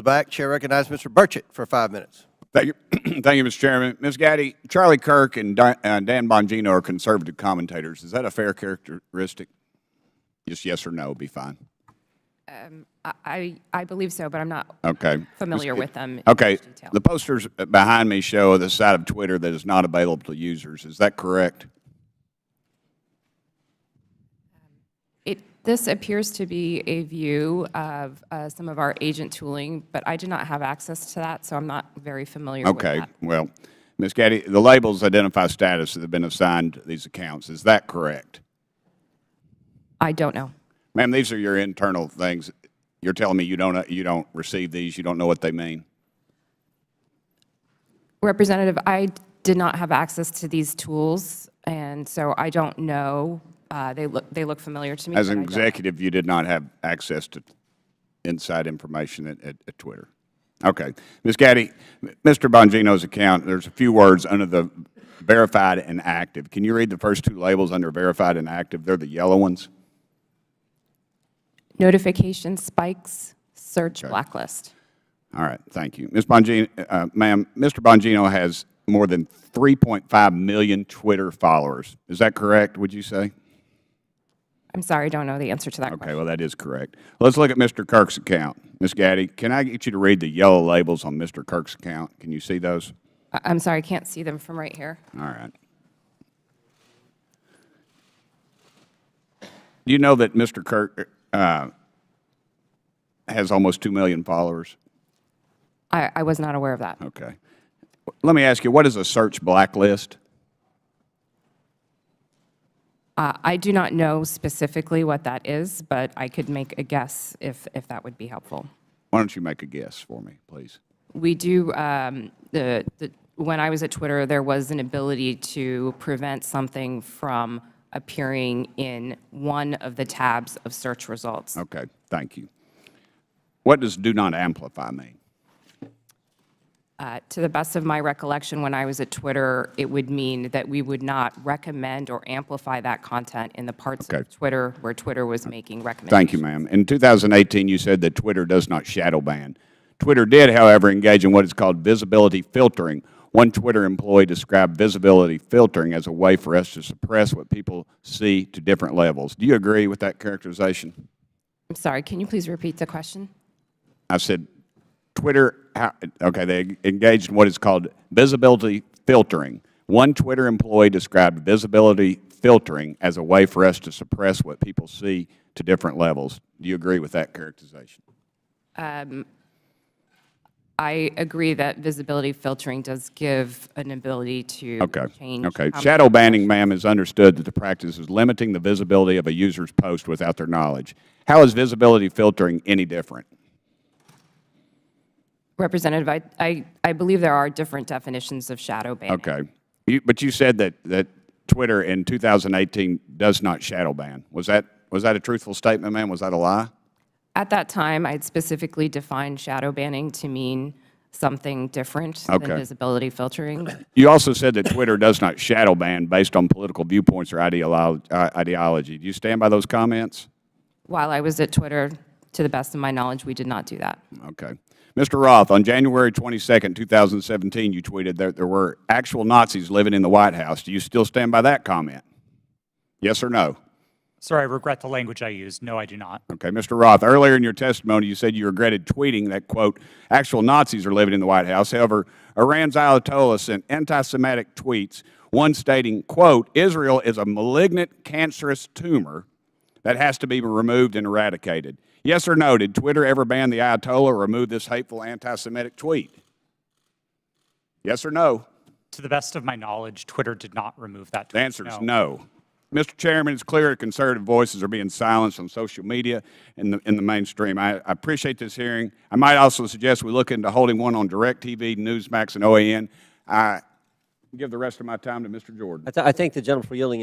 Back. Chair recognizes Mr. Burchett for 5 minutes. Thank you, thank you, Mr. Chairman. Ms. Gaddy, Charlie Kirk and Dan Bongino are conservative commentators. Is that a fair characteristic? Just yes or no would be fine. I believe so, but I'm not familiar with them. Okay. In detail. The posters behind me show the side of Twitter that is not available to users. Is that correct? This appears to be a view of some of our agent tooling, but I do not have access to that, so I'm not very familiar with that. Okay. Well, Ms. Gaddy, the labels identify status that have been assigned to these accounts. Is that correct? I don't know. Ma'am, these are your internal things. You're telling me you don't receive these, you don't know what they mean? Representative, I did not have access to these tools, and so I don't know. They look familiar to me. As an executive, you did not have access to inside information at Twitter. Okay. Ms. Gaddy, Mr. Bongino's account, there's a few words under the verified and active. Can you read the first two labels under verified and active? They're the yellow ones. Notification spikes, search blacklist. All right. Thank you. Ms. Bongino, ma'am, Mr. Bongino has more than 3.5 million Twitter followers. Is that correct, would you say? I'm sorry, I don't know the answer to that question. Okay, well, that is correct. Let's look at Mr. Kirk's account. Ms. Gaddy, can I get you to read the yellow labels on Mr. Kirk's account? Can you see those? I'm sorry, I can't see them from right here. All right. Do you know that Mr. Kirk has almost 2 million followers? I was not aware of that. Okay. Let me ask you, what is a search blacklist? I do not know specifically what that is, but I could make a guess if that would be helpful. Why don't you make a guess for me, please? We do, when I was at Twitter, there was an ability to prevent something from appearing in one of the tabs of search results. Okay, thank you. What does do not amplify mean? To the best of my recollection, when I was at Twitter, it would mean that we would not recommend or amplify that content in the parts of Twitter where Twitter was making recommendations. Thank you, ma'am. In 2018, you said that Twitter does not shadow ban. Twitter did, however, engage in what is called visibility filtering. One Twitter employee described visibility filtering as a way for us to suppress what people see to different levels. Do you agree with that characterization? I'm sorry, can you please repeat the question? I said Twitter, okay, they engaged in what is called visibility filtering. One Twitter employee described visibility filtering as a way for us to suppress what people see to different levels. Do you agree with that characterization? I agree that visibility filtering does give an ability to change. Okay. Shadow banning, ma'am, is understood that the practice is limiting the visibility of a user's post without their knowledge. How is visibility filtering any different? Representative, I believe there are different definitions of shadow banning. Okay. But you said that Twitter in 2018 does not shadow ban. Was that a truthful statement, ma'am? Was that a lie? At that time, I'd specifically defined shadow banning to mean something different than visibility filtering. You also said that Twitter does not shadow ban based on political viewpoints or ideology. Do you stand by those comments? While I was at Twitter, to the best of my knowledge, we did not do that. Okay. Mr. Roth, on January 22nd, 2017, you tweeted that there were actual Nazis living in the White House. Do you still stand by that comment? Yes or no? Sir, I regret the language I used. No, I do not. Okay. Mr. Roth, earlier in your testimony, you said you regretted tweeting that, quote, actual Nazis are living in the White House. However, Iran's Ayatollah sent anti-Semitic tweets, one stating, quote, Israel is a malignant, cancerous tumor that has to be removed and eradicated. Yes or no, did Twitter ever ban the Ayatollah or remove this hateful anti-Semitic tweet? Yes or no? To the best of my knowledge, Twitter did not remove that tweet. The answer is no. Mr. Chairman, it's clear that conservative voices are being silenced on social media in the mainstream. I appreciate this hearing. I might also suggest we look into holding one on DirecTV, Newsmax, and OAN. I give the rest of my time to Mr. Jordan. I thank the gentleman for yielding.